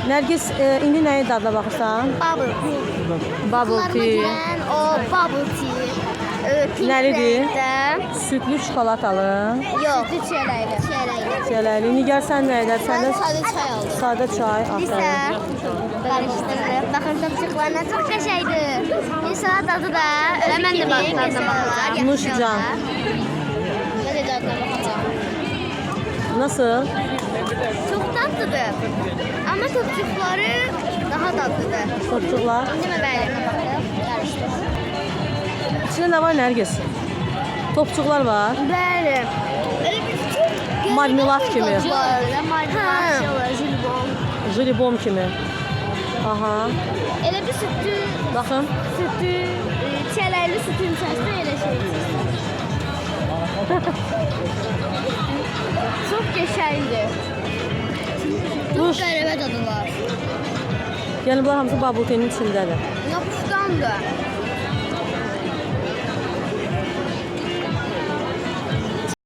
Nərgiz, indi nəyi dadına baxırsan? Bubble tea. Bubble tea. O bubble tea. Pink Nəlidir? renkdə. Sütlü çikolatalı. Yox, sütlü çörəkli. Çiyələli. Nigar sən nəyidir? Sən də Sadə çay aldım. sadə çay. Lisə qarışdırıb. Baxın topçuqlarına çox qəşəngdir. İnsan dadı da mən də baxacağam. Nuşcan. Mən də dadına baxacağam. Nasıl? Çox dadlıdır. Amma topçuqları daha dadlıdır. Topçuqlar. Demə bəli. Qarışdır. İçində nə var Nərgiz? Topçuqlar var. Bəli. Marmelat kimi. Marmelat olur, jilbon. Jelibon kimi. Aha. Elə bir sütü, Baxın. çələkli sütün içərisində elə şey. Çox qəşəngdir. Çox qəribə dadı var. Yəni bunlar hamısı bubble tea'nin içindədir. Yapışqandır.